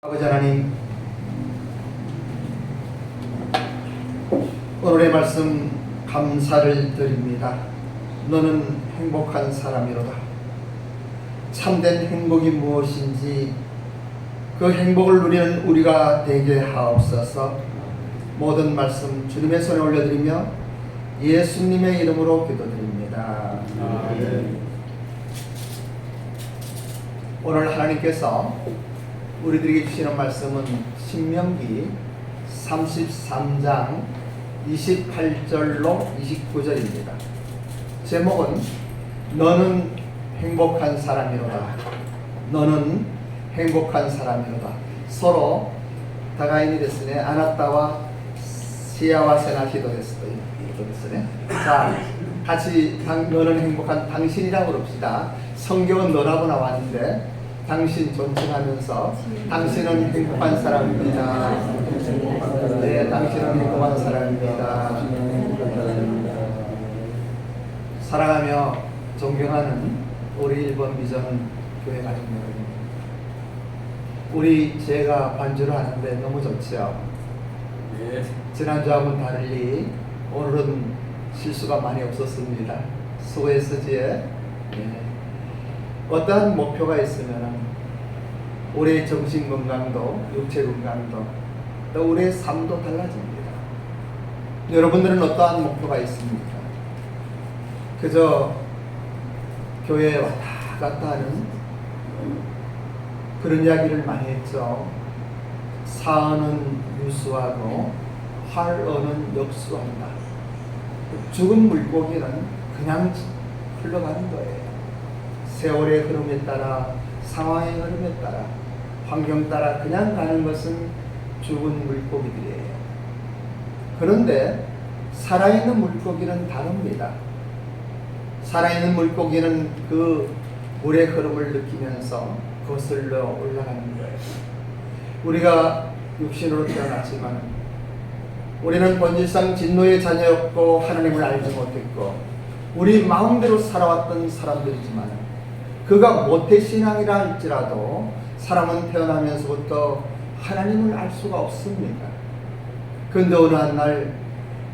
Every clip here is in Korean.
아버지 하나님, 오늘의 말씀 감사를 드립니다. 너는 행복한 사람이로다. 참된 행복이 무엇인지 그 행복을 누리는 우리가 되게 하옵소서. 모든 말씀 주님의 손에 올려드리며 예수님의 이름으로 기도드립니다. 오늘 하나님께서 우리들에게 주시는 말씀은 신명기 33장 28절로 29절입니다. 제목은 너는 행복한 사람이로다. 너는 행복한 사람이로다. 서로 다가인이 됐으네. 아나타와 시야와 세나시도 됐으네. 자, 같이 너는 행복한 당신이라고 그럽시다. 성경은 너라고 나왔는데 당신 존칭하면서 당신은 행복한 사람입니다. 네, 당신은 행복한 사람입니다. 사랑하며 존경하는 우리 1번 비전 교회 가족 여러분, 우리 제가 반주를 하는데 너무 좋죠? 네. 지난주하고는 달리 오늘은 실수가 많이 없었습니다. 수고했으지에. 네. 어떠한 목표가 있으면 우리의 정신 건강도 육체 건강도 또 우리의 삶도 달라집니다. 여러분들은 어떠한 목표가 있습니까? 그저 교회에 왔다 갔다 하는 그런 이야기를 많이 했죠. 사언은 유수하고 활언은 역수한다. 죽은 물고기는 그냥 흘러가는 거예요. 세월의 흐름에 따라, 상황의 흐름에 따라, 환경 따라 그냥 가는 것은 죽은 물고기들이에요. 그런데 살아있는 물고기는 다릅니다. 살아있는 물고기는 그 물의 흐름을 느끼면서 거슬러 올라가는 거예요. 우리가 육신으로 태어났지만 우리는 본질상 진노의 자녀였고 하나님을 알지 못했고 우리 마음대로 살아왔던 사람들이지만 그가 모태신앙이라 할지라도 사람은 태어나면서부터 하나님을 알 수가 없습니다. 그런데 어느 한 날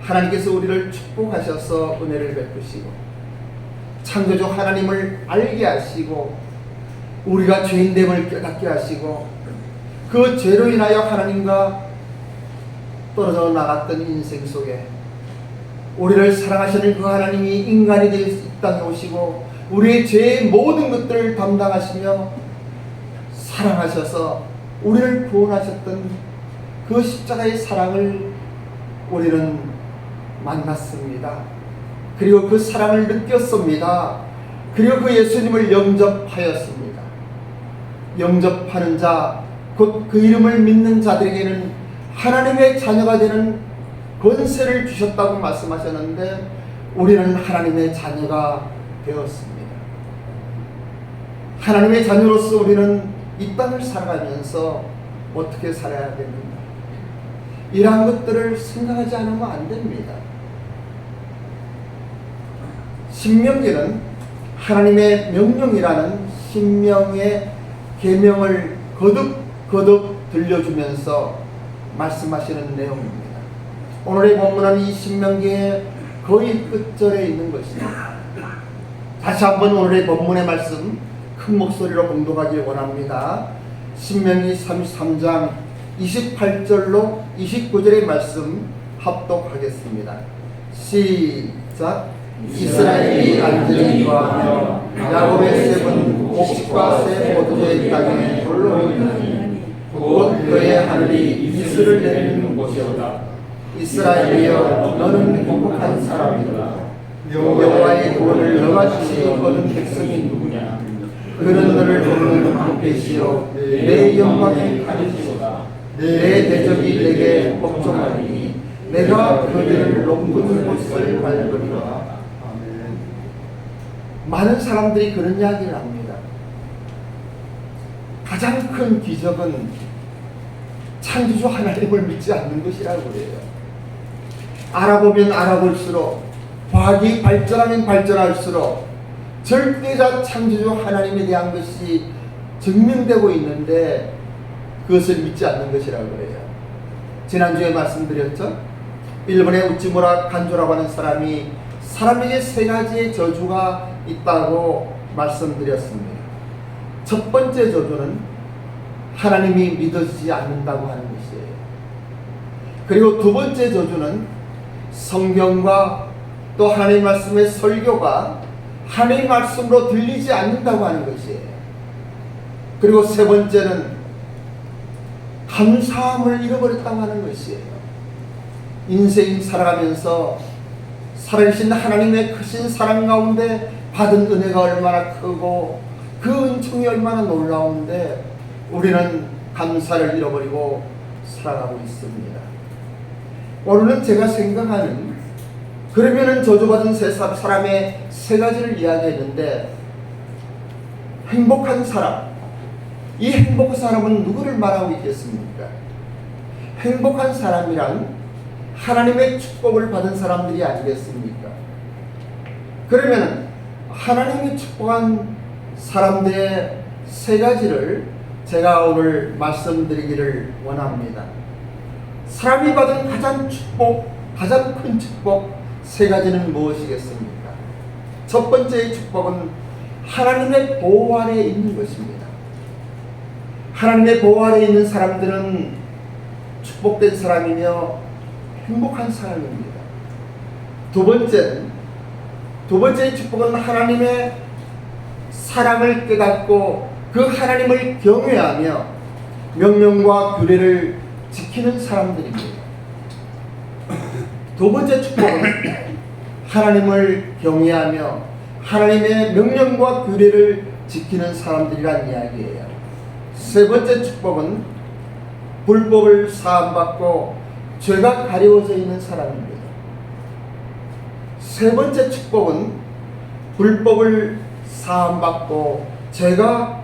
하나님께서 우리를 축복하셔서 은혜를 베푸시고 창조주 하나님을 알게 하시고 우리가 죄인됨을 깨닫게 하시고 그 죄로 인하여 하나님과 떨어져 나갔던 인생 속에 우리를 사랑하시는 그 하나님이 인간이 되어 이 땅에 오시고 우리의 죄의 모든 것들을 담당하시며 사랑하셔서 우리를 구원하셨던 그 십자가의 사랑을 우리는 만났습니다. 그리고 그 사랑을 느꼈습니다. 그리고 그 예수님을 영접하였습니다. 영접하는 자, 곧 그 이름을 믿는 자들에게는 하나님의 자녀가 되는 권세를 주셨다고 말씀하셨는데 우리는 하나님의 자녀가 되었습니다. 하나님의 자녀로서 우리는 이 땅을 살아가면서 어떻게 살아야 됩니까? 이러한 것들을 생각하지 않으면 안 됩니다. 신명기는 하나님의 명령이라는 신명의 계명을 거듭 들려주면서 말씀하시는 내용입니다. 오늘의 본문은 이 신명기의 거의 끝절에 있는 것입니다. 다시 한번 오늘의 본문의 말씀 큰 목소리로 봉독하기 원합니다. 신명기 33장 28절로 29절의 말씀 합독하겠습니다. 시작. 이스라엘이 안전히 거하며 야곱의 셉은 곡식과 새 포도주의 땅에 홀로 있나니 곧 그의 하늘이 이슬을 내리는 곳이로다. 이스라엘이여 너는 행복한 사람이로다. 여호와의 구원을 너같이 거둔 백성이 누구냐? 그는 너를 돕는 방패시요 내 영광의 가지시로다. 내 대적이 내게 복종하리니 내가 그들을 높은 곳을 밟으리라. 많은 사람들이 그런 이야기를 합니다. 가장 큰 기적은 창조주 하나님을 믿지 않는 것이라고 그래요. 알아보면 알아볼수록 과학이 발전하면 발전할수록 절대자 창조주 하나님에 대한 것이 증명되고 있는데 그것을 믿지 않는 것이라고 그래요. 지난주에 말씀드렸죠. 일본의 우찌무라 간조라고 하는 사람이 사람에게 세 가지의 저주가 있다고 말씀드렸습니다. 첫 번째 저주는 하나님이 믿어지지 않는다고 하는 것이에요. 그리고 두 번째 저주는 성경과 또 하나님 말씀의 설교가 하나님 말씀으로 들리지 않는다고 하는 것이에요. 그리고 세 번째는 감사함을 잃어버렸다고 하는 것이에요. 인생 살아가면서 살아계신 하나님의 크신 사랑 가운데 받은 은혜가 얼마나 크고 그 은총이 얼마나 놀라운데 우리는 감사를 잃어버리고 살아가고 있습니다. 오늘은 제가 생각하는 그러면은 저주받은 사람의 세 가지를 이야기했는데, 행복한 사람, 이 행복한 사람은 누구를 말하고 있겠습니까? 행복한 사람이란 하나님의 축복을 받은 사람들이 아니겠습니까? 그러면 하나님이 축복한 사람들의 세 가지를 제가 오늘 말씀드리기를 원합니다. 사람이 받은 가장 큰 축복 세 가지는 무엇이겠습니까? 첫 번째의 축복은 하나님의 보호 아래에 있는 것입니다. 하나님의 보호 아래에 있는 사람들은 축복된 사람이며 행복한 사람입니다. 두 번째의 축복은 하나님의 사랑을 깨닫고 그 하나님을 경외하며 명령과 규례를 지키는 사람들입니다. 두 번째 축복은 하나님을 경외하며 하나님의 명령과 규례를 지키는 사람들이란 이야기예요. 세 번째 축복은 불법을 사함받고 죄가 가려워져 있는 사람입니다. 세 번째 축복은 불법을 사함받고 죄가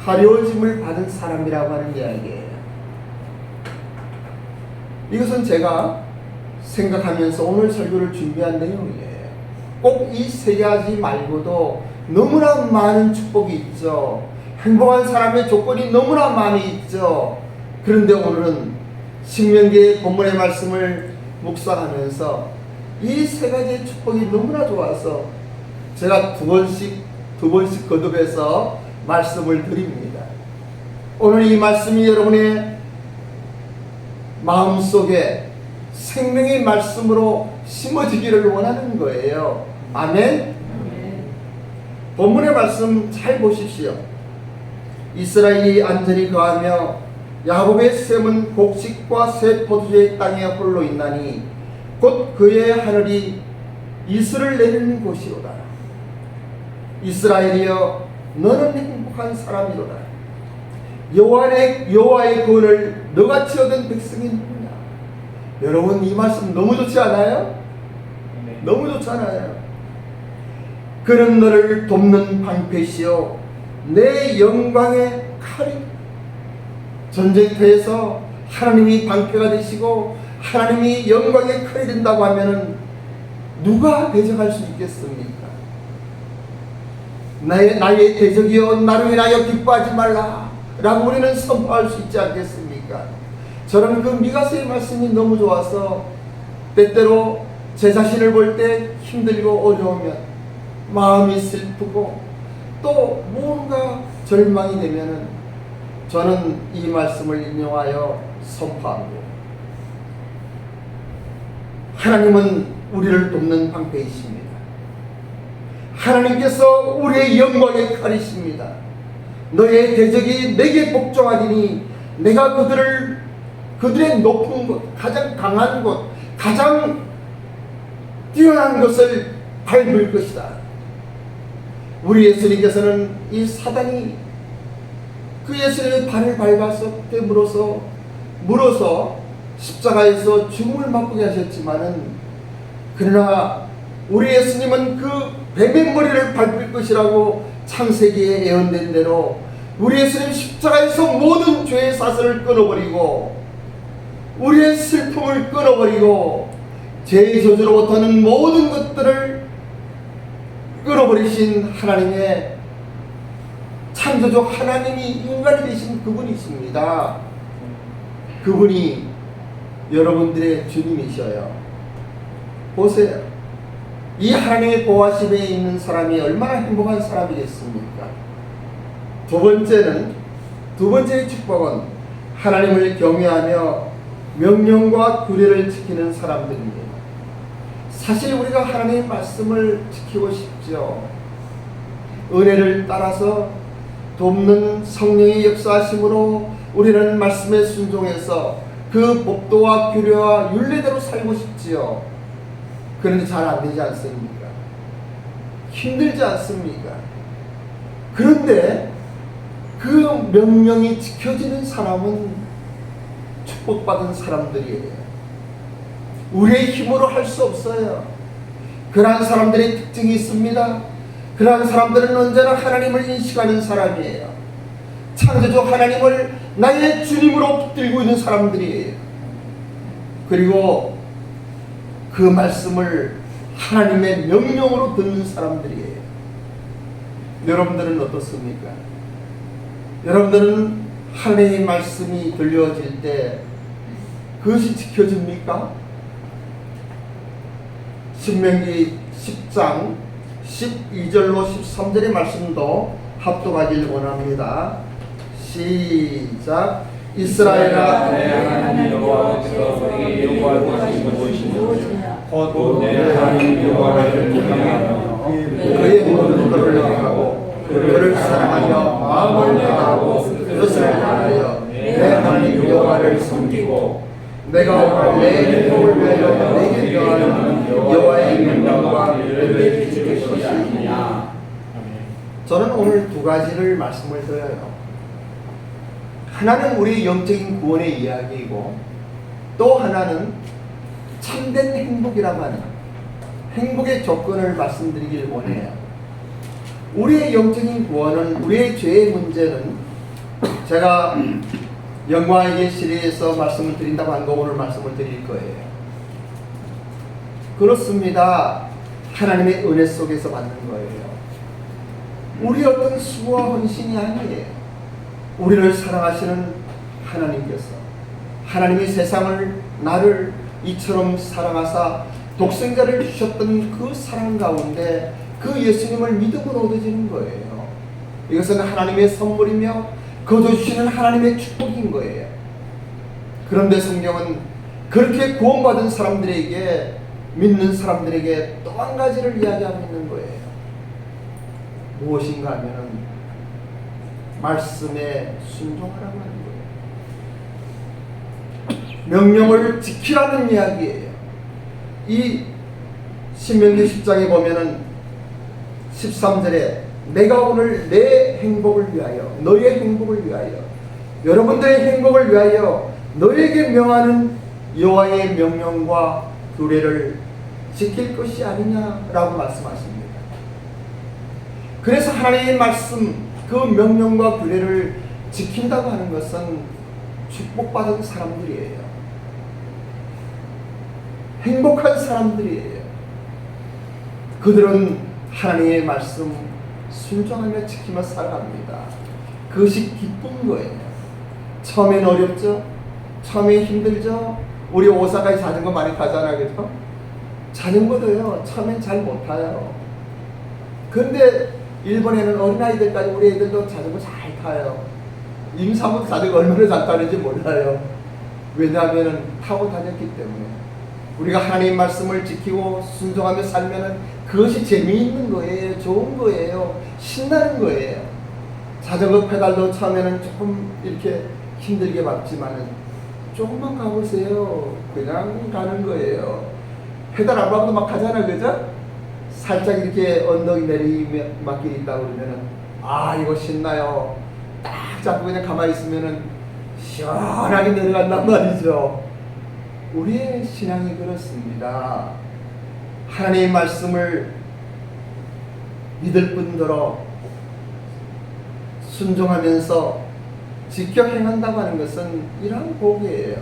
가려워짐을 받은 사람이라고 하는 이야기예요. 이것은 제가 생각하면서 오늘 설교를 준비한 내용이에요. 꼭 이 세 가지 말고도 너무나 많은 축복이 있죠. 행복한 사람의 조건이 너무나 많이 있죠. 그런데 오늘은 신명기의 본문의 말씀을 묵상하면서 이 세 가지의 축복이 너무나 좋아서 제가 두 번씩 거듭해서 말씀을 드립니다. 오늘 이 말씀이 여러분의 마음속에 생명의 말씀으로 심어지기를 원하는 거예요. 아멘? 본문의 말씀 잘 보십시오. 이스라엘이 안전히 거하며 야곱의 셈은 곡식과 새 포도주의 땅에 홀로 있나니 곧 그의 하늘이 이슬을 내리는 곳이로다. 이스라엘이여 너는 행복한 사람이로다. 여호와의 구원을 너같이 얻은 백성이 누구냐. 여러분, 이 말씀 너무 좋지 않아요? 네. 너무 좋잖아요. 그는 너를 돕는 방패시요 내 영광의 칼이. 전쟁터에서 하나님이 방패가 되시고 하나님이 영광의 칼이 된다고 하면은 누가 대적할 수 있겠습니까? 나의 대적이여 나를 인하여 기뻐하지 말라 라고 우리는 선포할 수 있지 않겠습니까? 저는 그 미가서의 말씀이 너무 좋아서 때때로 제 자신을 볼 때 힘들고 어려우면 마음이 슬프고 또 뭔가 절망이 되면은 저는 이 말씀을 인용하여 선포합니다. 하나님은 우리를 돕는 방패이십니다. 하나님께서 우리의 영광의 칼이십니다. 너의 대적이 내게 복종하리니 내가 그들의 높은 곳, 가장 강한 곳, 가장 뛰어난 것을 밟을 것이다. 우리 예수님께서는 이 사단이 그 예수님의 발을 밟아서 물어서 십자가에서 죽음을 맛보게 하셨지만은, 그러나 우리 예수님은 그 뱀의 머리를 밟을 것이라고 창세기에 예언된 대로 우리 예수님 십자가에서 모든 죄의 사슬을 끊어버리고 우리의 슬픔을 끊어버리고 죄의 저주로부터는 모든 것들을 끊어버리신 하나님의 창조주 하나님이 인간이 되신 그분이십니다. 그분이 여러분들의 주님이셔요. 보세요. 이 하나님의 보호하심에 있는 사람이 얼마나 행복한 사람이겠습니까? 두 번째의 축복은 하나님을 경외하며 명령과 규례를 지키는 사람들입니다. 사실 우리가 하나님의 말씀을 지키고 싶죠. 은혜를 따라서 돕는 성령의 역사하심으로 우리는 말씀에 순종해서 그 법도와 규례와 율례대로 살고 싶지요. 그런데 잘 안 되지 않습니까? 힘들지 않습니까? 그런데 그 명령이 지켜지는 사람은 축복받은 사람들이에요. 우리의 힘으로 할 수 없어요. 그러한 사람들의 특징이 있습니다. 그러한 사람들은 언제나 하나님을 인식하는 사람이에요. 창조주 하나님을 나의 주님으로 붙들고 있는 사람들이에요. 그리고 그 말씀을 하나님의 명령으로 듣는 사람들이에요. 여러분들은 어떻습니까? 여러분들은 하나님의 말씀이 들려질 때 그것이 지켜집니까? 신명기 10장 12절로 13절의 말씀도 합독하길 원합니다. 시작. 이스라엘아, 내 하나님 여호와께서 너에게 요구할 것이 무엇이냐? 곧 내 하나님 여호와를 경외하며 그의 모든 것을 행하고 그를 사랑하며 마음을 다하고 뜻을 다하여 내 하나님 여호와를 섬기고 내가 내 행복을 위하여 내게 명하는 여호와의 명령과 규례를 지킬 것이 아니냐. 저는 오늘 두 가지를 말씀을 드려요. 하나는 우리 영적인 구원의 이야기이고 또 하나는 참된 행복이라고 하는 행복의 조건을 말씀드리길 원해요. 우리의 영적인 구원은, 우리의 죄의 문제는 제가 영광의 시리에서 말씀을 드린다고 한 거 오늘 말씀을 드릴 거예요. 그렇습니다. 하나님의 은혜 속에서 받는 거예요. 우리 어떤 수고와 헌신이 아니에요. 우리를 사랑하시는 하나님께서, 하나님이 세상을, 나를 이처럼 사랑하사 독생자를 주셨던 그 사랑 가운데 그 예수님을 믿음으로 얻어지는 거예요. 이것은 하나님의 선물이며 거저 주시는 하나님의 축복인 거예요. 그런데 성경은 그렇게 구원받은 사람들에게, 믿는 사람들에게 또 한 가지를 이야기하고 있는 거예요. 무엇인가 하면은 말씀에 순종하라고 하는 거예요. 명령을 지키라는 이야기예요. 이 신명기 10장에 보면은 13절에 내가 오늘 내 행복을 위하여, 너의 행복을 위하여, 여러분들의 행복을 위하여 너에게 명하는 여호와의 명령과 규례를 지킬 것이 아니냐라고 말씀하십니다. 그래서 하나님의 말씀, 그 명령과 규례를 지킨다고 하는 것은 축복받은 사람들이에요. 행복한 사람들이에요. 그들은 하나님의 말씀 순종하며 지키며 살아갑니다. 그것이 기쁜 거예요. 처음엔 어렵죠? 처음에 힘들죠? 우리 오사카에 자전거 많이 타잖아요. 그죠? 자전거도요, 처음엔 잘 못 타요. 그런데 일본에는 어린아이들까지 우리 애들도 자전거 잘 타요. 임산부도 자전거 얼마나 잘 타는지 몰라요. 왜냐하면 타고 다녔기 때문에. 우리가 하나님 말씀을 지키고 순종하며 살면은 그것이 재미있는 거예요. 좋은 거예요. 신나는 거예요. 자전거 페달도 처음에는 조금 이렇게 힘들게 밟지만은 조금만 가보세요. 그냥 가는 거예요. 페달 안 밟아도 막 가잖아, 그죠? 살짝 이렇게 언덕이 내리막길이 있다 그러면은 아, 이거 신나요. 딱 잡고 그냥 가만히 있으면은 시원하게 내려간단 말이죠. 우리의 신앙이 그렇습니다. 하나님의 말씀을 믿을 뿐더러 순종하면서 지켜 행한다고 하는 것은 이러한 복이에요.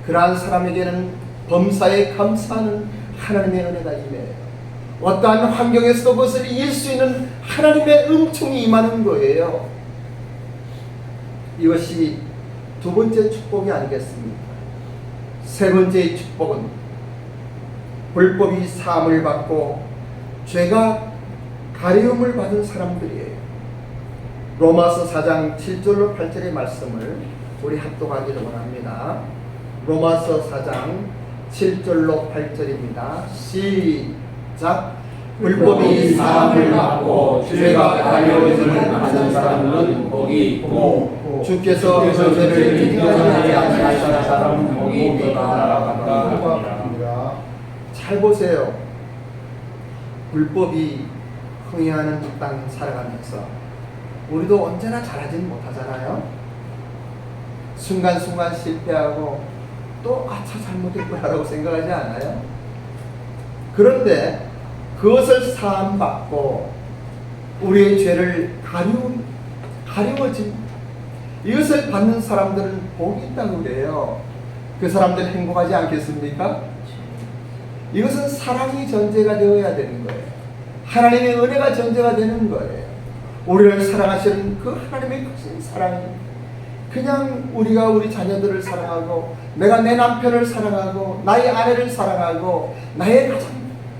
그러한 사람에게는 범사에 감사하는 하나님의 은혜가 임해요. 어떠한 환경에서도 그것을 이길 수 있는 하나님의 은총이 임하는 거예요. 이것이 두 번째 축복이 아니겠습니까? 세 번째의 축복은 불법이 사함을 받고 죄가 가리움을 받은 사람들이에요. 로마서 4장 7절로 8절의 말씀을 우리 합독하기를 원합니다. 로마서 4장 7절로 8절입니다. 시작. 불법이 사함을 받고 죄가 가려움을 받는 사람은 복이 있고 주께서 그 죄를 인정하지 아니하시는 사람은 복이 있도다. 잘 보세요. 불법이 흥행하는 이 땅 살아가면서 우리도 언제나 잘하지는 못하잖아요. 순간순간 실패하고 또 아차 잘못했구나라고 생각하지 않아요? 그런데 그것을 사함받고 우리의 죄를 가리워진 이것을 받는 사람들은 복이 있다고 그래요. 그 사람들 행복하지 않겠습니까? 이것은 사랑이 전제가 되어야 되는 거예요. 하나님의 은혜가 전제가 되는 거예요. 우리를 사랑하시는 그 하나님의 크신 사랑이 그냥 우리가 우리 자녀들을 사랑하고 내가 내 남편을 사랑하고 나의 아내를 사랑하고 나의 가장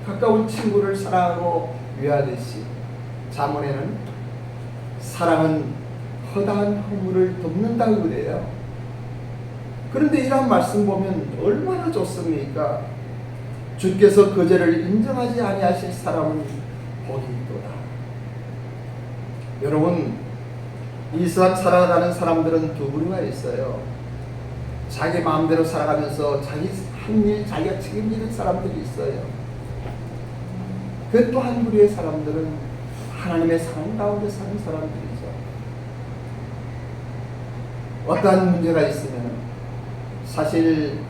가까운 친구를 사랑하고 위하듯이 잠언에는 사랑은 허다한 허물을 덮는다고 그래요. 그런데 이런 말씀 보면 얼마나 좋습니까? 주께서 그 죄를 인정하지 아니하실 사람은 복이 있도다. 여러분, 이 세상 살아가는 사람들은 두 부류가 있어요. 자기 마음대로 살아가면서 자기 한 일 자기가 책임지는 사람들이 있어요. 그 또 한 부류의 사람들은 하나님의 사랑 가운데 사는 사람들이죠. 어떠한 문제가 있으면 사실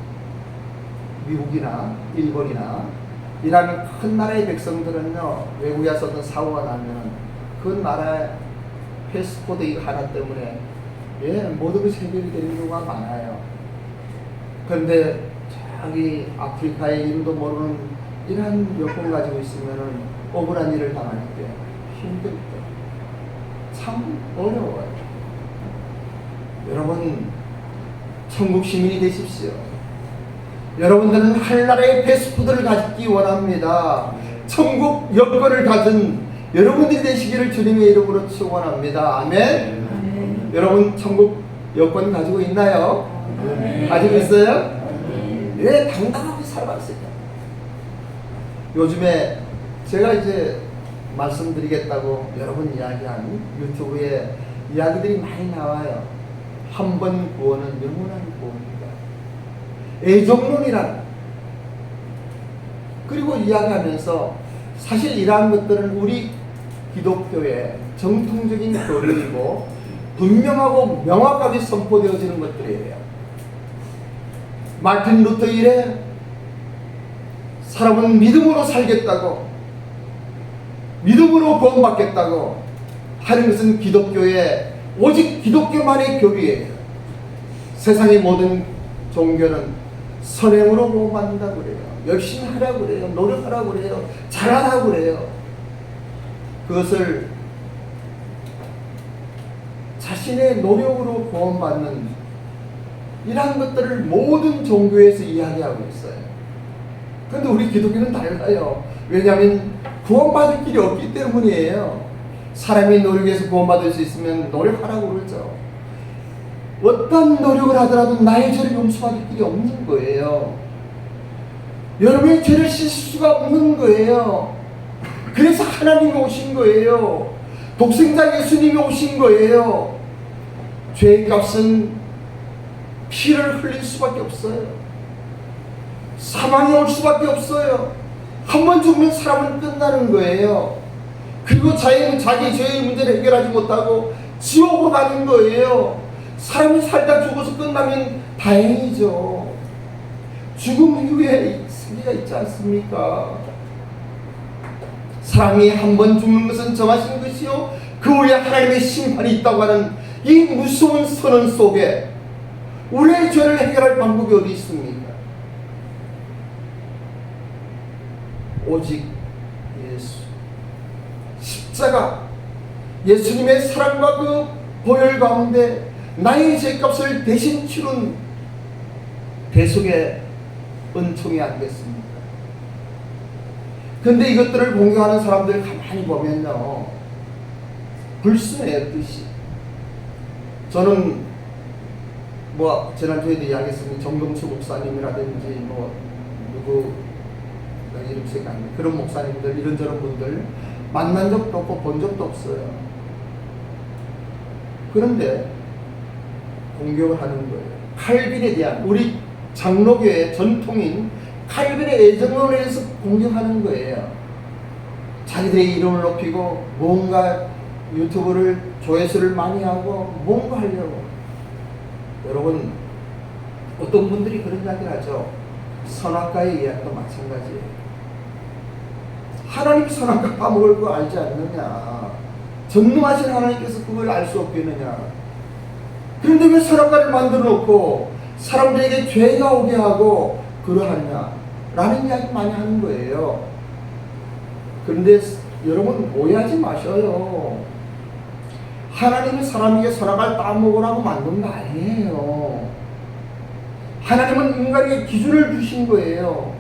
미국이나 일본이나 이라는 큰 나라의 백성들은요, 외국에서 어떤 사고가 나면 그 나라의 패스코드 이거 하나 때문에 모든 것이 해결이 되는 경우가 많아요. 그런데 저기 아프리카의 이름도 모르는 이러한 여권 가지고 있으면은 억울한 일을 당할 때 힘들 때 참 어려워요. 여러분, 천국 시민이 되십시오. 여러분들은 하늘나라의 패스포드를 가지기 원합니다. 천국 여권을 가진 여러분들이 되시기를 주님의 이름으로 축원합니다. 아멘. 여러분 천국 여권 가지고 있나요? 가지고 있어요? 네, 당당하게 살아봤습니다. 요즘에 제가 이제 말씀드리겠다고 여러 번 이야기한 유튜브에 이야기들이 많이 나와요. 한 번 구원은 영원한 구원입니다. 애정론이란, 그리고 이야기하면서 사실 이러한 것들은 우리 기독교의 정통적인 교리이고 분명하고 명확하게 선포되어지는 것들이에요. 마틴 루터 이래 사람은 믿음으로 살겠다고, 믿음으로 구원받겠다고 하는 것은 기독교의 오직 기독교만의 교리예요. 세상의 모든 종교는 선행으로 구원받는다고 그래요. 열심히 하라고 그래요. 노력하라고 그래요. 잘하라고 그래요. 그것을 자신의 노력으로 구원받는 이러한 것들을 모든 종교에서 이야기하고 있어요. 그런데 우리 기독교는 달라요. 왜냐하면 구원받을 길이 없기 때문이에요. 사람이 노력해서 구원받을 수 있으면 노력하라고 그러죠. 어떤 노력을 하더라도 나의 죄를 용서받을 길이 없는 거예요. 여러분의 죄를 씻을 수가 없는 거예요. 그래서 하나님이 오신 거예요. 독생자 예수님이 오신 거예요. 죄의 값은 피를 흘릴 수밖에 없어요. 사망이 올 수밖에 없어요. 한 번 죽으면 사람은 끝나는 거예요. 그리고 자기 죄의 문제를 해결하지 못하고 지옥으로 가는 거예요. 사람이 살다 죽어서 끝나면 다행이죠. 죽음 이후에 세계가 있지 않습니까? 사람이 한 번 죽는 것은 정하신 것이요, 그 후에 하나님의 심판이 있다고 하는 이 무서운 선언 속에 우리의 죄를 해결할 방법이 어디 있습니까? 오직 예수, 십자가, 예수님의 사랑과 그 보혈 가운데 나의 죄값을 대신 치른 대속의 은총이 아니겠습니까? 근데 이것들을 공경하는 사람들 가만히 보면요, 불순해요, 뜻이. 저는 지난주에도 이야기했습니다. 정동수 목사님이라든지 누구 이름 생각 안 나요. 그런 목사님들, 이런저런 분들 만난 적도 없고 본 적도 없어요. 그런데 공격을 하는 거예요. 칼빈에 대한, 우리 장로교의 전통인 칼빈의 애정론에 대해서 공격하는 거예요. 자기들의 이름을 높이고 뭔가 유튜브를 조회수를 많이 하고 뭔가 하려고. 여러분, 어떤 분들이 그런 이야기를 하죠. 선악과의 이야기도 마찬가지예요. 하나님이 선악과 까먹을 거 알지 않느냐. 전능하신 하나님께서 그걸 알 수 없겠느냐. 그런데 왜 선악과를 만들어 놓고 사람들에게 죄가 오게 하고 그러하냐 라는 이야기 많이 하는 거예요. 그런데 여러분, 오해하지 마셔요. 하나님은 사람에게 선악과를 따먹으라고 만든 거 아니에요. 하나님은 인간에게 기준을 주신 거예요.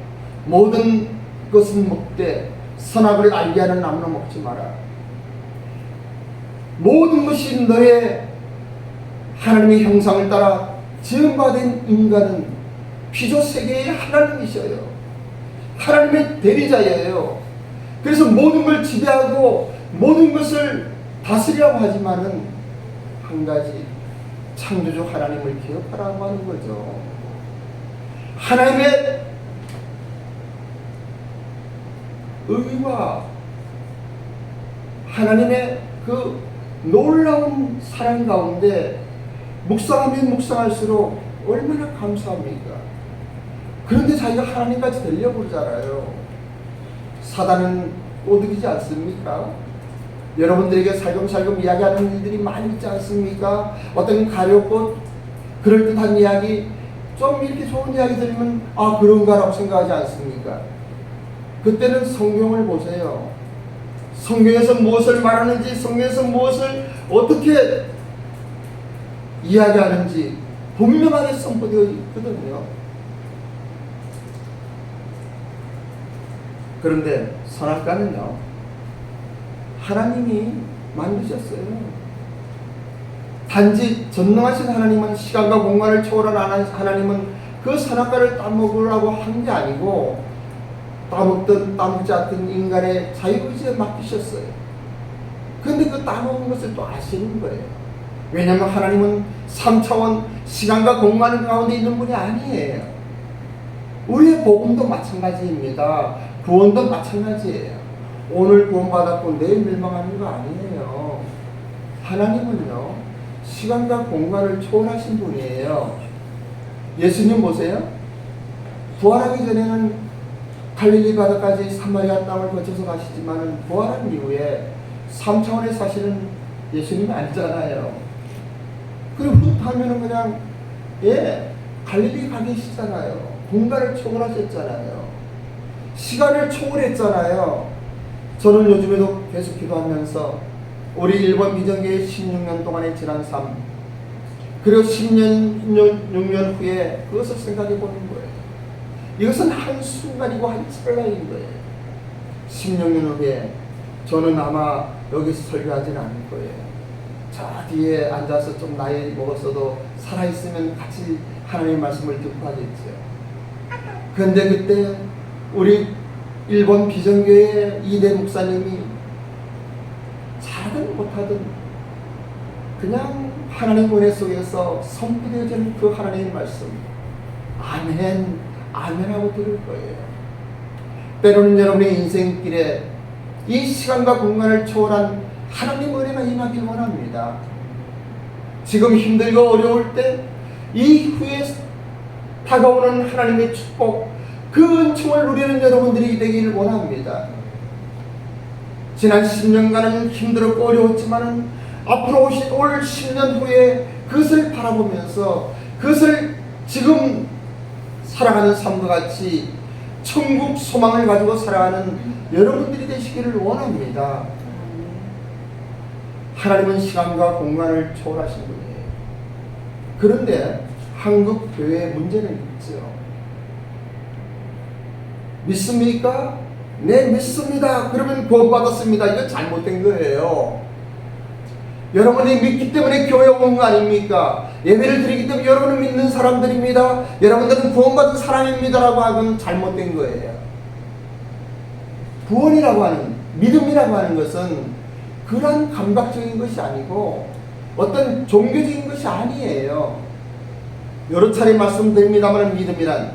모든 것은 먹되 선악을 알게 하는 나무는 먹지 마라. 모든 것이 너의 하나님의 형상을 따라 지음받은 인간은 피조 세계의 하나님이셔요. 하나님의 대리자예요. 그래서 모든 걸 지배하고 모든 것을 다스리라고 하지만은 한 가지, 창조주 하나님을 기억하라고 하는 거죠. 하나님의 의와 하나님의 그 놀라운 사랑 가운데 묵상하면 묵상할수록 얼마나 감사합니까? 그런데 자기가 하나님같이 되려고 그러잖아요. 사단은 꼬드기지 않습니까? 여러분들에게 살금살금 이야기하는 일들이 많이 있지 않습니까? 어떤 가렵고 그럴듯한 이야기, 좀 이렇게 좋은 이야기 들으면 그런가라고 생각하지 않습니까? 그때는 성경을 보세요. 성경에서 무엇을 말하는지, 성경에서 무엇을 어떻게 이야기하는지 분명하게 선포되어 있거든요. 그런데 선악과는요, 하나님이 만드셨어요. 단지 전능하신 하나님은, 시간과 공간을 초월한 하나님은 그 선악과를 따먹으라고 한 게 아니고 따먹든 따먹지 않든 인간의 자유의지에 맡기셨어요. 그런데 그 따먹은 것을 또 아시는 거예요. 왜냐하면 하나님은 3차원 시간과 공간 가운데 있는 분이 아니에요. 우리의 복음도 마찬가지입니다. 구원도 마찬가지예요. 오늘 구원받았고 내일 멸망하는 거 아니에요. 하나님은요, 시간과 공간을 초월하신 분이에요. 예수님 보세요. 부활하기 전에는 갈릴리 바다까지 사마리아 땅을 거쳐서 가시지만 부활한 이후에 3차원에 사시는 예수님이 아니잖아요. 그리고 훗하면은 그냥 갈릴리 가 계시잖아요. 공간을 초월하셨잖아요. 시간을 초월했잖아요. 저는 요즘에도 계속 기도하면서 우리 일본 비전교회 16년 동안의 지난 삶, 그리고 16년 후에 그것을 생각해 보는 거예요. 이것은 한순간이고 한 찰나인 거예요. 16년 후에 저는 아마 여기서 설교하지는 않을 거예요. 저 뒤에 앉아서 좀 나이 먹었어도 살아있으면 같이 하나님의 말씀을 듣고 하겠죠. 그런데 그때 우리 일본 비전교회 2대 목사님이 잘하든 못하든 그냥 하나님 은혜 속에서 선포되어지는 그 하나님의 말씀, 아멘, 아멘 하고 들을 거예요. 때로는 여러분의 인생길에 이 시간과 공간을 초월한 하나님 은혜가 임하길 원합니다. 지금 힘들고 어려울 때 이후에 다가오는 하나님의 축복, 그 은총을 누리는 여러분들이 되기를 원합니다. 지난 10년간은 힘들었고 어려웠지만 앞으로 올 10년 후에 그것을 바라보면서 그것을 지금 살아가는 삶과 같이 천국 소망을 가지고 살아가는 여러분들이 되시기를 원합니다. 하나님은 시간과 공간을 초월하신 분이에요. 그런데 한국 교회의 문제는 있죠. 믿습니까? 네, 믿습니다. 그러면 구원받았습니다. 이거 잘못된 거예요. 여러분이 믿기 때문에 교회 온 거 아닙니까? 예배를 드리기 때문에 여러분은 믿는 사람들입니다. 여러분들은 구원받은 사람입니다라고 하면 잘못된 거예요. 구원이라고 하는, 믿음이라고 하는 것은 그런 감각적인 것이 아니고 어떤 종교적인 것이 아니에요. 여러 차례 말씀드립니다만 믿음이란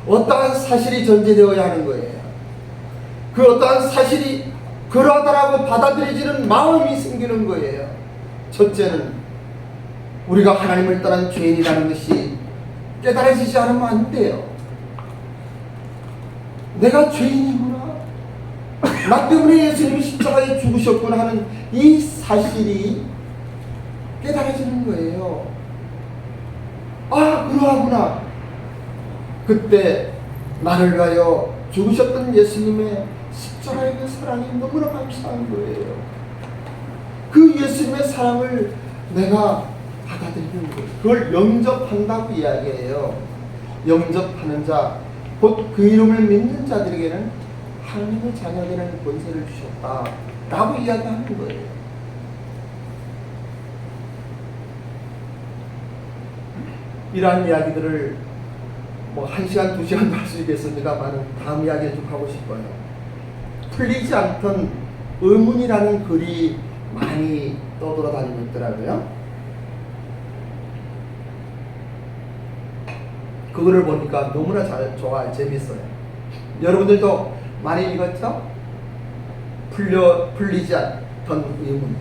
어떠한 사실이 전제되어야 하는 거예요. 그 어떠한 사실이 그러하다라고 받아들여지는 마음이 생기는 거예요. 첫째는 우리가 하나님을 떠난 죄인이라는 것이 깨달아지지 않으면 안 돼요. 내가 죄인이구나. 나 때문에 예수님이 십자가에 죽으셨구나 하는 이 사실이 깨달아지는 거예요. 아, 그러하구나. 그때 나를 위하여 죽으셨던 예수님의 십자가의 그 사랑이 너무나 감사한 거예요. 그 예수님의 사랑을 내가 받아들이는 거예요. 그걸 영접한다고 이야기해요. 영접하는 자, 곧 그 이름을 믿는 자들에게는 하나님의 자녀되는 권세를 주셨다 라고 이야기하는 거예요. 이러한 이야기들을 뭐 1시간, 2시간도 할 수 있겠습니다만 다음 이야기를 좀 하고 싶어요. 풀리지 않던 의문이라는 글이 많이 떠돌아다니고 있더라고요. 그거를 보니까 너무나 좋아요. 재밌어요. 여러분들도 많이 읽었죠? 풀리지 않던 의문.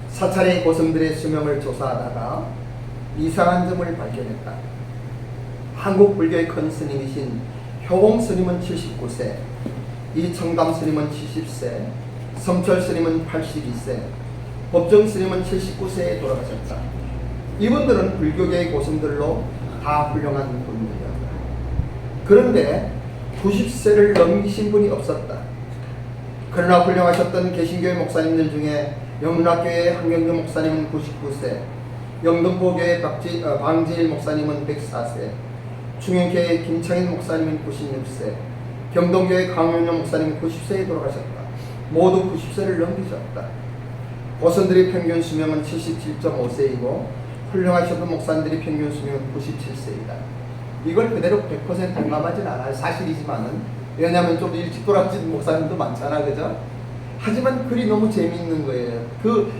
사찰의 고성들의 수명을 조사하다가 이상한 점을 발견했다. 한국 불교의 큰 스님이신 효봉 스님은 79세, 이청담 스님은 70세, 성철 스님은 82세, 법정 스님은 79세에 돌아가셨다. 이분들은 불교계의 고승들로 다 훌륭한 분들이었다. 그런데 90세를 넘기신 분이 없었다. 그러나 훌륭하셨던 개신교회 목사님들 중에 영락교회 한경주 목사님은 99세, 영등포교회 방지일 목사님은 104세, 충영교회 김창인 목사님은 96세, 경동교회 강윤영 목사님은 90세에 돌아가셨다. 모두 90세를 넘기셨다. 고선들의 평균 수명은 77.5세이고 훌륭하셨던 목사님들의 평균 수명은 97세이다. 이걸 그대로 100% 공감하지는 않아요. 사실이지만은. 왜냐하면 좀 일찍 돌아가신 목사님도 많잖아, 그죠? 하지만 글이 너무 재미있는 거예요. 그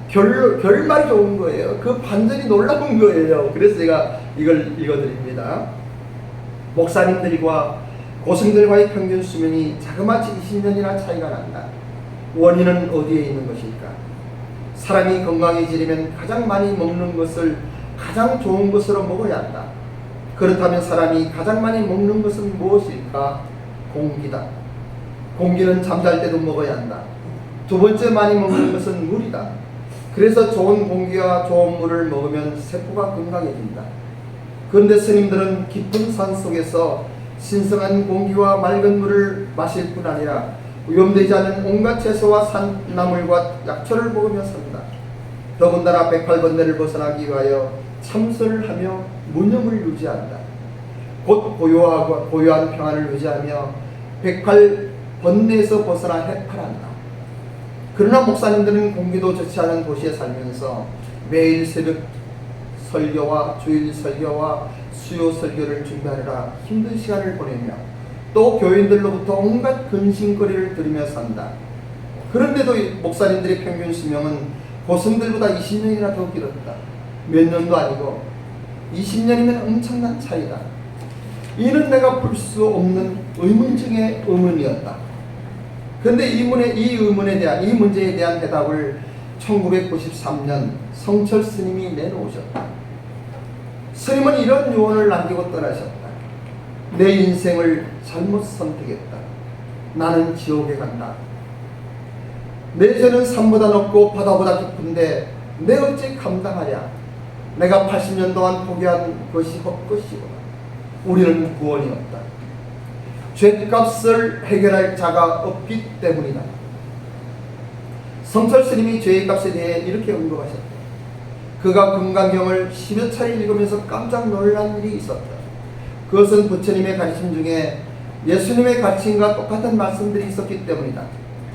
결말이 좋은 거예요. 그 반전이 놀라운 거예요. 그래서 제가 이걸 읽어드립니다. 목사님들과 고승들과의 평균 수명이 자그마치 20년이나 차이가 난다. 원인은 어디에 있는 것일까? 사람이 건강해지려면 가장 많이 먹는 것을 가장 좋은 것으로 먹어야 한다. 그렇다면 사람이 가장 많이 먹는 것은 무엇일까? 공기다. 공기는 잠잘 때도 먹어야 한다. 두 번째 많이 먹는 것은 물이다. 그래서 좋은 공기와 좋은 물을 먹으면 세포가 건강해진다. 그런데 스님들은 깊은 산 속에서 신성한 공기와 맑은 물을 마실 뿐 아니라 위험되지 않은 온갖 채소와 산나물과 약초를 먹으며 산다. 더군다나 108번뇌를 벗어나기 위하여 참선을 하며 무념을 유지한다. 곧 고요한 평안을 유지하며 108번뇌에서 벗어나 해탈한다. 그러나 목사님들은 공기도 좋지 않은 도시에 살면서 매일 새벽 설교와 주일 설교와 수요 설교를 준비하느라 힘든 시간을 보내며 또 교인들로부터 온갖 근심거리를 들으며 산다. 그런데도 목사님들의 평균 수명은 고승들보다 20년이나 더 길었다. 몇 년도 아니고 20년이면 엄청난 차이다. 이는 내가 풀 수 없는 의문 중의 의문이었다. 그런데 이 문제에 대한 대답을 1993년 성철 스님이 내놓으셨다. 스님은 이런 유언을 남기고 떠나셨다. 내 인생을 잘못 선택했다. 나는 지옥에 간다. 내 죄는 산보다 높고 바다보다 깊은데 내 어찌 감당하랴. 내가 80년 동안 포기한 것이 헛것이구나. 우리는 구원이 없다. 죄값을 해결할 자가 없기 때문이다. 성철 스님이 죄의 값에 대해 이렇게 언급하셨다. 그가 금강경을 10여 차례 읽으면서 깜짝 놀란 일이 있었다. 그것은 부처님의 가르침 중에 예수님의 가르침과 똑같은 말씀들이 있었기 때문이다.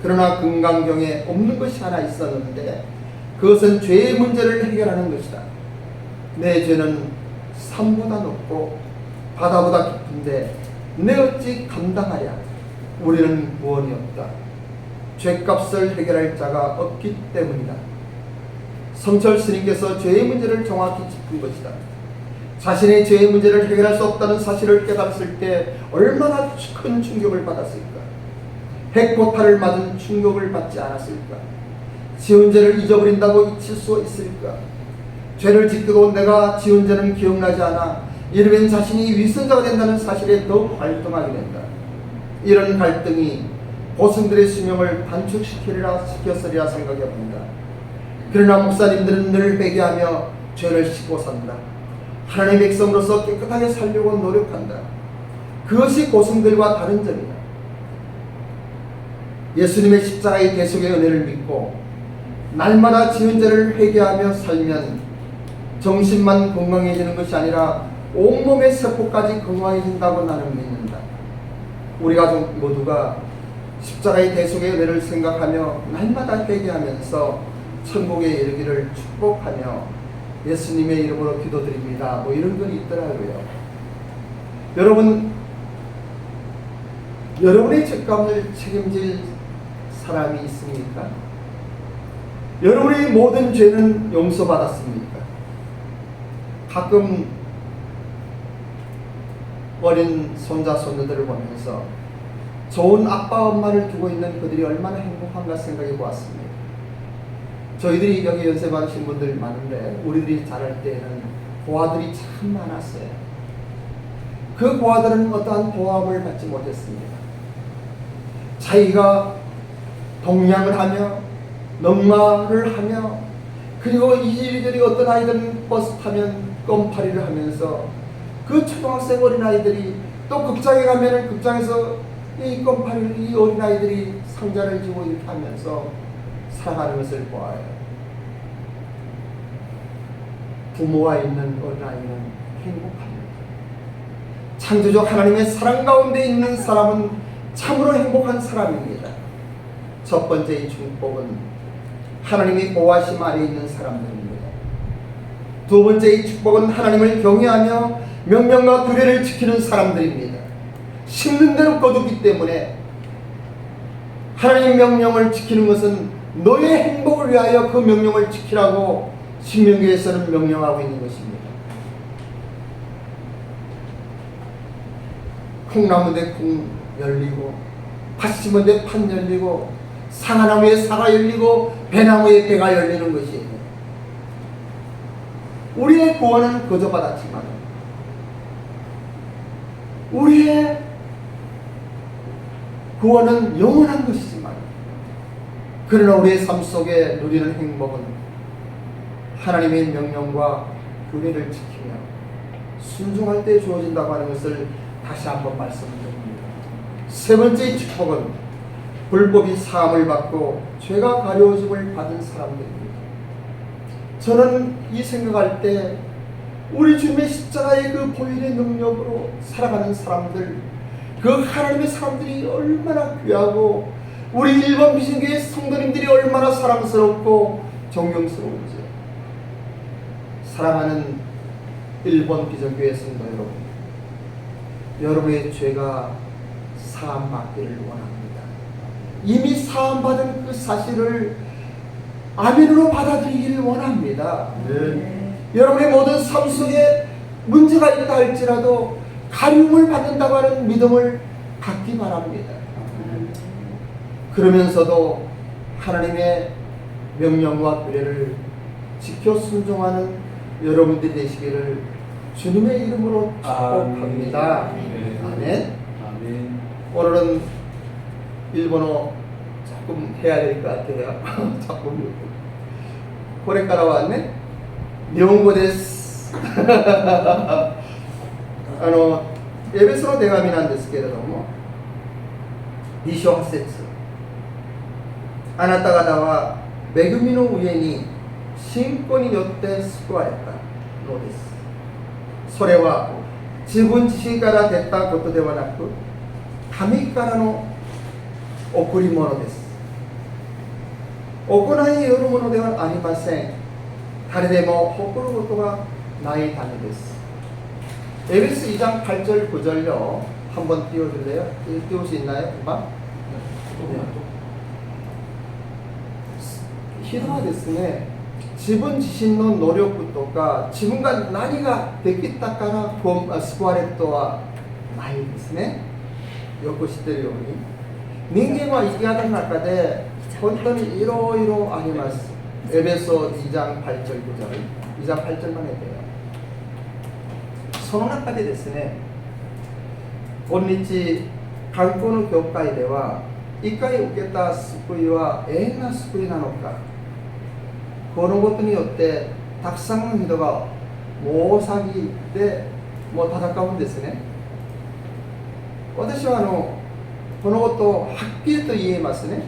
그러나 금강경에 없는 것이 하나 있었는데 그것은 죄의 문제를 해결하는 것이다. 내 죄는 산보다 높고 바다보다 깊은데 내 어찌 감당하랴. 우리는 구원이 없다. 죄값을 해결할 자가 없기 때문이다. 성철 스님께서 죄의 문제를 정확히 짚은 것이다. 자신의 죄의 문제를 해결할 수 없다는 사실을 깨달았을 때 얼마나 큰 충격을 받았을까. 핵포탈을 맞은 충격을 받지 않았을까. 지은 죄를 잊어버린다고 잊힐 수 있을까. 죄를 짓고도 내가 지은 죄는 기억나지 않아 이르면 자신이 위선자가 된다는 사실에 더욱 갈등하게 된다. 이런 갈등이 고승들의 수명을 단축시켰으리라 생각해 본다. 그러나 목사님들은 늘 회개하며 죄를 씻고 산다. 하나님의 백성으로서 깨끗하게 살려고 노력한다. 그것이 고승들과 다른 점이다. 예수님의 십자가의 대속의 은혜를 믿고 날마다 지은 죄를 회개하며 살면 정신만 건강해지는 것이 아니라 온몸의 세포까지 건강해진다고 나는 믿는다. 우리 가족 모두가 십자가의 대속의 은혜를 생각하며 날마다 회개하면서 천국에 이르기를 축복하며 예수님의 이름으로 기도드립니다. 뭐 이런 글이 있더라고요. 여러분의 죄값을 책임질 사람이 있습니까? 여러분의 모든 죄는 용서받았습니까? 가끔 어린 손자 손녀들을 보면서 좋은 아빠 엄마를 두고 있는 그들이 얼마나 행복한가 생각해 보았습니다. 저희들이 여기 연세 많으신 분들 많은데 우리들이 자랄 때에는 고아들이 참 많았어요. 그 고아들은 어떠한 보호함을 받지 못했습니다. 자기가 동냥을 하며 농마를 하며 그리고 이리저리 어떤 아이들은 버스 타면 껌파리를 하면서 그 초등학생 어린아이들이 또 극장에 가면은 극장에서 이 껌파리를 이 어린아이들이 상자를 지고 이렇게 하면서 살아가는 것을 보아요. 부모와 있는 어린아이는 행복합니다. 창조주 하나님의 사랑 가운데 있는 사람은 참으로 행복한 사람입니다. 첫 번째의 축복은 하나님의 보호하심 아래 있는 사람들입니다. 두 번째의 축복은 하나님을 경외하며 명령과 규례를 지키는 사람들입니다. 심는 대로 거두기 때문에 하나님의 명령을 지키는 것은 너의 행복을 위하여 그 명령을 지키라고 신명기에서는 명령하고 있는 것입니다. 콩나무 대 콩 열리고 팥 심은 데 팥 열리고 사과나무에 사과 열리고 배나무에 배가 열리는 것이에요. 우리의 구원은 거저 받았지만 우리의 구원은 영원한 것이지만 그러나 우리의 삶 속에 누리는 행복은 하나님의 명령과 규례를 지키며 순종할 때 주어진다고 하는 것을 다시 한번 말씀드립니다. 세 번째 축복은 불법이 사함을 받고 죄가 가려워짐을 받은 사람들입니다. 저는 이 생각할 때 우리 주님의 십자가의 그 보혈의 능력으로 살아가는 사람들, 그 하나님의 사람들이 얼마나 귀하고 우리 일본 비신교의 성도님들이 얼마나 사랑스럽고 존경스러운지. 사랑하는 일본 비전교회 성도 여러분, 여러분의 죄가 사함받기를 원합니다. 이미 사함받은 그 사실을 아멘으로 받아들이기를 원합니다. 여러분의 모든 삶 속에 문제가 있다 할지라도 가리움을 받는다고 하는 믿음을 갖기 바랍니다. 그러면서도 하나님의 명령과 규례를 지켜 순종하는 여러분들이 되시기를 주님의 이름으로 축복합니다. 아멘. 오늘은 일본어 조금 해야 될 것 같아요. 조금 고래 따라왔네. 일본어 데스. エベソの手紙なんですけれども、2章8節。あなた方は恵みの上に 신권이 요때 수고하였다. 노데스. 소래와 지분 지신가라 됐다 것도 되와 났고神からの贈り物です。行いによるものではありません。誰でも誇ることがないためです。에베소 2장 8절 9절요. 한번 띄워줄래요? 띄울 수 있나요? 음악? 히도가 됐으네. 지분 지신의 노력부터가 지분과何ができたから救われたとはないですね。よく知ってるように人間は生き方の中で本当にいろいろあります。エベソ2章8절 9절 2장 8절만 해도요。その中でですね、今日韓国の教会では一回受けた救いは永遠な救いなのか、このことによってたくさんの人がもう詐欺でもう戦うんですね。私はこのことをはっきりと言えますね。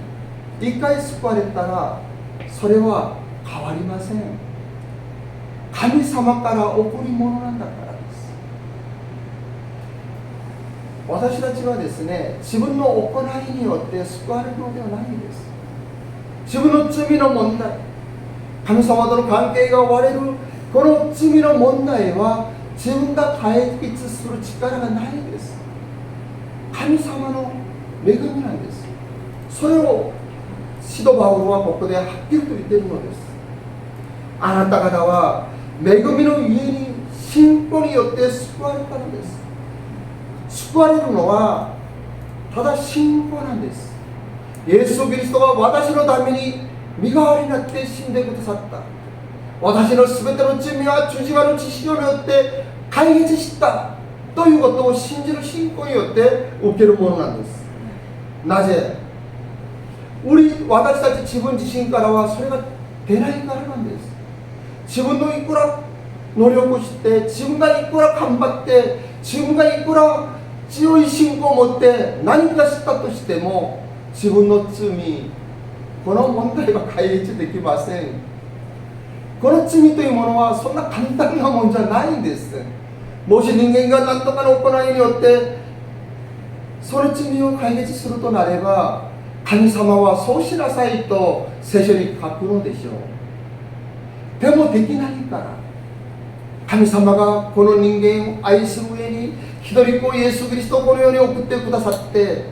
一回救われたらそれは変わりません。神様から贈り物なんだからです。私たちはですね、自分の行いによって救われるのではないんです。自分の罪の問題、神様との関係が割れるこの罪の問題は自分が解決する力がないです。神様の恵みなんです。それを使徒パウロはここではっきりと言っているのです。あなた方は恵みのゆえに信仰によって救われたのです。救われるのはただ信仰なんです。イエス・キリストは私のために身代わりになって死んでくださった。私のすべての罪は十字架の知識によって解決したということを信じる信仰によって受けるものなんです。なぜ私たち自分自身からはそれが出ないからなんです。自分のいくら努力して自分がいくら頑張って自分がいくら強い信仰を持って何かしたとしても自分の罪、この問題は解決できません。この罪というものはそんな簡単なもんじゃないんです。もし人間が何とかの行いによってその罪を解決するとなれば神様はそうしなさいと聖書に書くのでしょう。でもできないから神様がこの人間を愛する上に一人子イエス・キリストをこの世に送ってくださって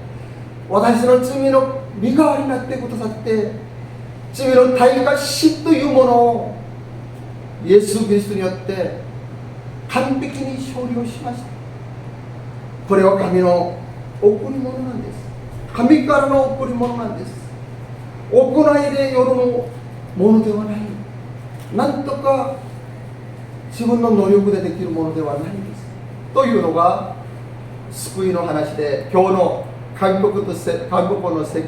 私の罪の身代わりになってくださって罪の対価死というものをイエス・キリストによって完璧に勝利をしました。これは神の贈り物なんです。神からの贈り物なんです。行いでよるのものではない。なんとか自分の能力でできるものではないんです。というのが救いの話で、今日の韓国の説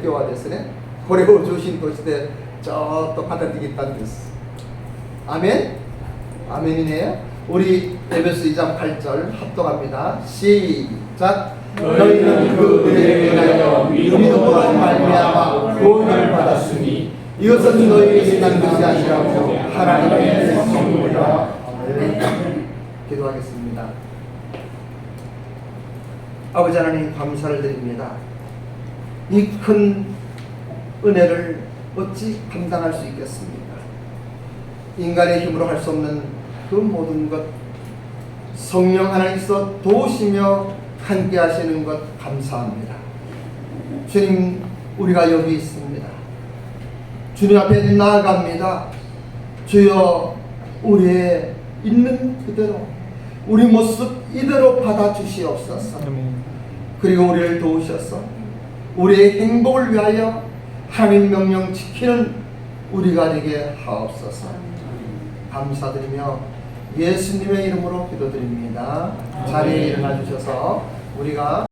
教はですね、これを中心としてちょっと語ってきたんです。아멘? 아멘이네요. 우리 에베소 2장 8절 합독합니다. 시작. 너희는 그 은혜에 인하여 믿음으로 말미암아 구원을 받았으니 이것은 너희에게 난 것이 아니라고 하나님의 선물이라. 기도하겠습니다. 아버지 하나님 감사를 드립니다. 이 큰 은혜를 어찌 감당할 수 있겠습니까? 인간의 힘으로 할 수 없는 그 모든 것 성령 하나님께서 도우시며 함께 하시는 것 감사합니다. 주님, 우리가 여기 있습니다. 주님 앞에 나아갑니다. 주여, 우리의 있는 그대로 우리 모습 이대로 받아주시옵소서. 그리고 우리를 도우셔서 우리의 행복을 위하여 하나님 명령 지키는 우리가 되게 하옵소서. 감사드리며 예수님의 이름으로 기도드립니다. 자리에 일어나 주셔서 우리가